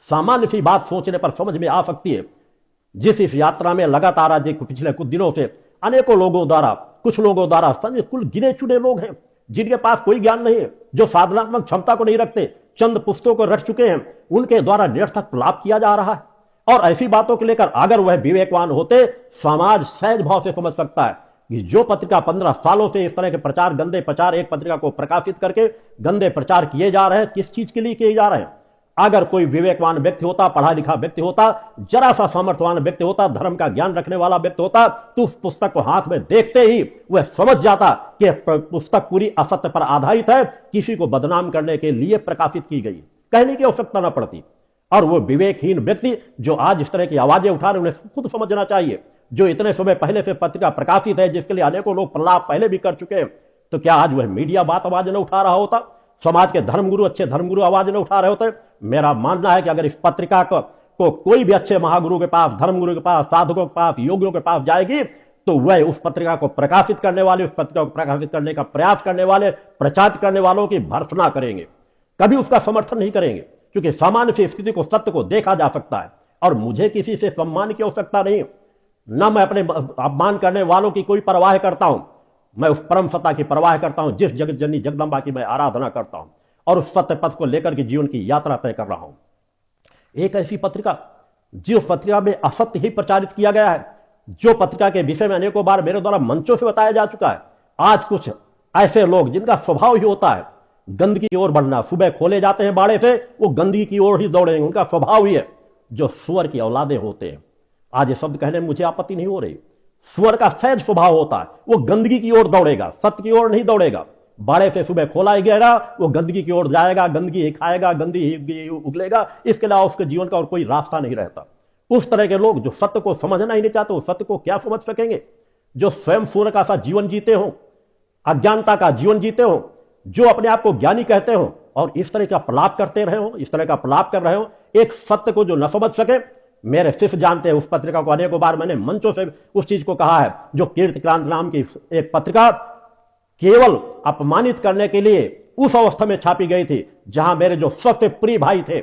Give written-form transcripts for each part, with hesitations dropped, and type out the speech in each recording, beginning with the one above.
सामान्य सी बात सोचने पर समझ में आ सकती है। जिस इस यात्रा में लगातार आज पिछले कुछ दिनों से अनेकों लोगों द्वारा, कुछ लोगों द्वारा, कुल गिने चुने लोग हैं जिनके पास कोई ज्ञान नहीं है, जो साधनात्मक क्षमता को नहीं रखते, चंद पुस्तकों को रट चुके हैं, उनके द्वारा निरर्थक लाभ किया जा रहा है। और ऐसी बातों को लेकर अगर वह विवेकवान होते, समाज सहज भाव से समझ सकता है कि जो पत्रिका 15 सालों से इस तरह के प्रचार, गंदे प्रचार, एक पत्रिका को प्रकाशित करके गंदे प्रचार किए जा रहे हैं, किस चीज के लिए किए जा रहे हैं। अगर कोई विवेकवान व्यक्ति होता, पढ़ा लिखा व्यक्ति होता, जरा सा सामर्थ्यवान व्यक्ति होता, धर्म का ज्ञान रखने वाला व्यक्ति होता, तो उस पुस्तक को हाथ में देखते ही वह समझ जाता कि पुस्तक पूरी असत्य पर आधारित है, किसी को बदनाम करने के लिए प्रकाशित की गई, कहने की आवश्यकता न पड़ती। और वो विवेकहीन व्यक्ति जो आज इस तरह की आवाजें उठा रहे, उन्हें खुद समझना चाहिए। जो इतने समय पहले से पत्रिका प्रकाशित है, जिसके लिए अनेकों लोग प्रलाप पहले भी कर चुके हैं, तो क्या आज वह मीडिया बात आवाज न उठा रहा होता? समाज के धर्मगुरु, अच्छे धर्मगुरु आवाज न उठा रहे होते? मेरा मानना है कि अगर इस पत्रिका को कोई भी अच्छे महागुरु के पास, धर्मगुरु के पास, साधकों के पास, योगियों के पास जाएगी, तो वह उस पत्रिका को प्रकाशित करने वाले, उस पत्रिका को प्रकाशित करने का प्रयास करने वाले, प्रचार करने वालों की भर्त्सना करेंगे, कभी उसका समर्थन नहीं करेंगे। क्योंकि सामान्य से स्थिति को, सत्य को देखा जा सकता है। और मुझे किसी से सम्मान की आवश्यकता नहीं, न मैं अपने अपमान करने वालों की कोई परवाह करता हूं। मैं उस परम सत्ता की परवाह करता हूं जिस जगत जननी जगदम्बा की मैं आराधना करता हूं, और उस सत्य पथ को लेकर के जीवन की यात्रा तय कर रहा हूं। एक ऐसी पत्रिका जिस पत्रिका में असत्य ही प्रचारित किया गया है, जो पत्रिका के विषय में अनेकों बार मेरे द्वारा मंचों से बताया जा चुका है। आज कुछ ऐसे लोग जिनका स्वभाव ही होता है गंदगी की ओर बढ़ना, सुबह खोले जाते हैं बाड़े से, वो गंदगी की ओर ही दौड़ेंगे, उनका स्वभाव ही है। जो सुअर की औलादे होते हैं, आज ये शब्द कहने में मुझे आपत्ति नहीं हो रही, सुअर का सहज स्वभाव होता है, वो गंदगी की ओर दौड़ेगा, सत्य की ओर नहीं दौड़ेगा। बाड़े से सुबह खोला गया, वो गंदगी की ओर जाएगा, गंदगी ही खाएगा, गंदगी ही उगलेगा, इसके अलावा उसके जीवन का और कोई रास्ता नहीं रहता। उस तरह के लोग जो सत्य को समझना ही नहीं चाहते, वो सत्य को क्या समझ सकेंगे? जो स्वयं सुअर का सा जीवन जीते हो, अज्ञानता का जीवन जीते हो, जो अपने आप को ज्ञानी कहते हो और इस तरह का प्रलाप करते रहे हो, इस तरह का प्रलाप कर रहे हो, एक सत्य को जो न समझ सके। मेरे शिष्य जानते हैं, उस पत्रिका को अनेकों बार मैंने मंचों से उस चीज को कहा है, जो कीर्ति क्रांति नाम की एक पत्रिका केवल अपमानित करने के लिए उस अवस्था में छापी गई थी जहां मेरे जो सबसे प्रिय भाई थे,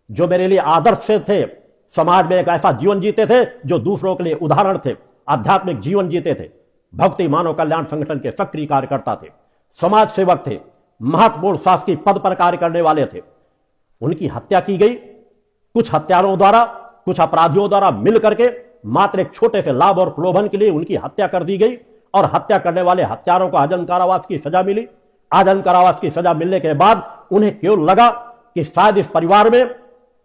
जो मेरे लिए आदर्श थे, समाज में एक ऐसा जीवन जीते थे जो दूसरों के लिए उदाहरण थे, आध्यात्मिक जीवन जीते थे, भक्ति मानव कल्याण संगठन के सक्रिय कार्यकर्ता थे, समाज सेवक थे, महत्वपूर्ण शासकीय पद पर कार्य करने वाले थे। उनकी हत्या की गई कुछ हत्यारों द्वारा, कुछ अपराधियों द्वारा मिल करके, मात्र एक छोटे से लाभ और प्रलोभन के लिए उनकी हत्या कर दी गई। और हत्या करने वाले हत्यारों को आजीवन कारावास की सजा मिली। आजीवन कारावास की सजा मिलने के बाद उन्हें क्यों लगा कि शायद इस परिवार में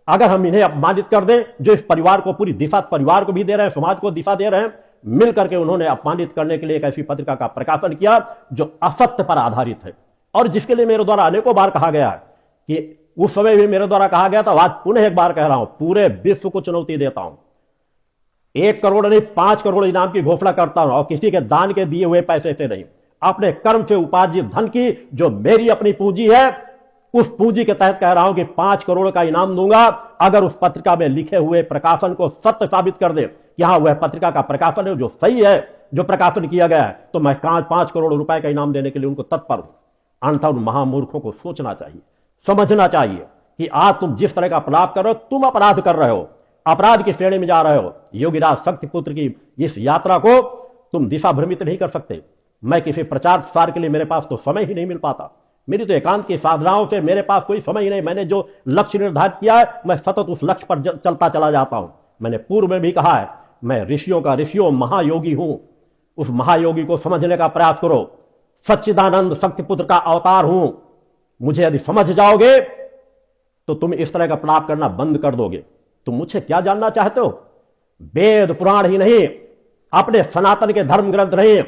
अगर हम इन्हें अपमानित कर दें, जो इस परिवार को पूरी दिशा, परिवार को भी दे रहे हैं, समाज को दिशा दे रहे हैं, मिल करके उन्होंने अपमानित करने के लिए एक ऐसी पत्रिका का प्रकाशन किया जो असत्य पर आधारित है, और जिसके लिए मेरे द्वारा अनेकों बार कहा गया है कि उस समय भी मेरे द्वारा कहा गया था, आज पुनः एक बार कह रहा हूं, पूरे विश्व को चुनौती देता हूं। 1 करोड़ नहीं 5 करोड़ इनाम की घोषणा करता हूं, और किसी के दान के दिए हुए पैसे से नहीं, अपने कर्म से उपार्जित धन की जो मेरी अपनी पूंजी है, उस पूंजी के तहत कह रहा हूं कि 5 करोड़ का इनाम दूंगा अगर उस पत्रिका में लिखे हुए प्रकाशन को सत्य साबित कर दे कि हां वह पत्रिका का प्रकाशन है जो सही है, जो प्रकाशन किया गया है, तो मैं 5 करोड़ रुपए का इनाम देने के लिए उनको तत्पर हूं। अन्यथा उन महामूर्खों को सोचना चाहिए, समझना चाहिए कि आज तुम जिस तरह का अपराध कर रहे हो, तुम अपराध कर रहे हो, अपराध की श्रेणी में जा रहे हो। योगीराज शक्तिपुत्र की इस यात्रा को तुम दिशा भ्रमित नहीं कर सकते। मैं किसी प्रचार प्रसार के लिए मेरे पास तो समय ही नहीं मिल पाता, मेरी तो एकांत की साधनाओं से मेरे पास कोई समय ही नहीं। मैंने जो लक्ष्य निर्धारित किया है, मैं सतत उस लक्ष्य पर चलता चला जाता हूं। मैंने पूर्व में भी कहा है, मैं ऋषियों का ऋषियों महायोगी हूं। उस महायोगी को समझने का प्रयास करो। सच्चिदानंद शक्तिपुत्र का अवतार हूं। मुझे यदि समझ जाओगे तो तुम इस तरह का प्रलाप करना बंद कर दोगे। तुम मुझे क्या जानना चाहते हो? वेद पुराण ही नहीं, अपने सनातन के धर्म ग्रंथ नहीं,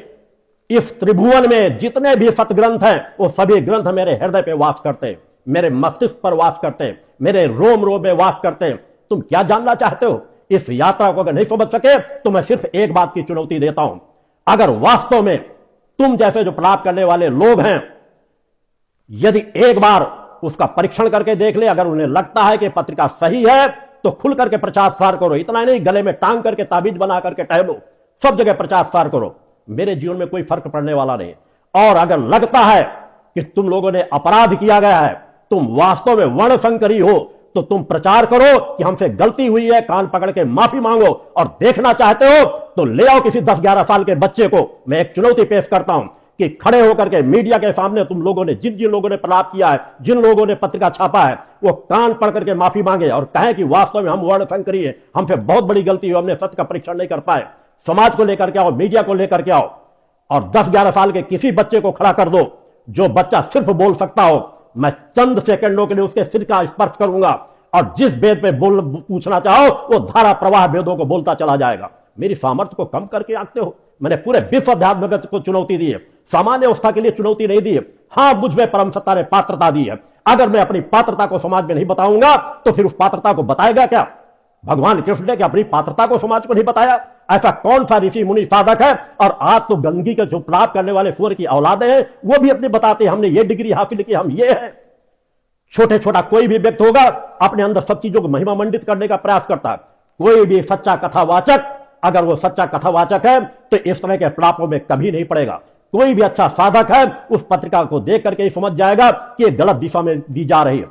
इस त्रिभुवन में जितने भी सतग्रंथ हैं वो सभी ग्रंथ मेरे हृदय पे वास करते हैं, मेरे मस्तिष्क पर वास करते हैं, मेरे रोम रोम में वास करते हैं। तुम क्या जानना चाहते हो? इस यात्रा को अगर नहीं समझ सके तो मैं सिर्फ एक बात की चुनौती देता हूं, अगर वास्तव में तुम जैसे जो प्रलाप करने वाले लोग हैं, यदि एक बार उसका परीक्षण करके देख ले, अगर उन्हें लगता है कि पत्रिका सही है तो खुल करके प्रचार प्रसार करो। इतना ही नहीं, गले में टांग करके ताबीज बना करके टहलो, सब जगह प्रचार प्रसार करो। मेरे जीवन में कोई फर्क पड़ने वाला नहीं। और अगर लगता है कि तुम लोगों ने अपराध किया गया है, तुम वास्तव में वर्णशंकरी हो, तो तुम प्रचार करो कि हमसे गलती हुई है, कान पकड़ के माफी मांगो। और देखना चाहते हो तो ले आओ किसी 10-11 साल के बच्चे को। मैं एक चुनौती पेश करता हूं कि खड़े होकर के मीडिया के सामने तुम लोगों ने जिन जिन लोगों ने प्रलाप किया है, जिन लोगों ने पत्रिका छापा है, वो कान पढ़ करके माफी मांगे और कहें कि वास्तव में हम वर्ण संकरी है, हमसे बहुत बड़ी गलती हुई, हमने सत्य का परीक्षण नहीं कर पाए। समाज को लेकर के आओ, मीडिया को लेकर के आओ और 10-11 साल के किसी बच्चे को खड़ा कर दो। जो बच्चा सिर्फ बोल सकता हो, मैं चंद सेकंडों के लिए उसके सिर का स्पर्श करूंगा और जिस वेद पे बोल पूछना चाहो वो धारा प्रवाह वेदों को बोलता चला जाएगा। मेरी सामर्थ्य को कम करके आंकते हो। मैंने पूरे विश्व अध्यात्म जगत को चुनौती दी है, सामान्य अवस्था के लिए चुनौती नहीं दी है। हां, मुझ में परम सत्ता ने पात्रता दी है। अगर मैं अपनी पात्रता को समाज में नहीं बताऊंगा तो फिर उस पात्रता को बताएगा क्या? भगवान कृष्ण ने अपनी पात्रता को समाज को नहीं बताया? ऐसा कौन सा ऋषि मुनि साधक है? और आज तो गंदगी के जो प्रलाप करने वाले सूअर की औलादे हैं वो भी अपने बताते हैं हमने ये डिग्री हासिल की, हम ये है। छोटे छोटा कोई भी व्यक्ति होगा अपने अंदर सब चीजों को महिमा मंडित करने का प्रयास करता है। कोई भी सच्चा कथावाचक, अगर वो सच्चा कथावाचक है तो इस तरह के प्रलापों में कभी नहीं पड़ेगा। कोई भी अच्छा साधक है उस पत्रिका को देख करके ही समझ जाएगा कि ये गलत दिशा में दी जा रही है।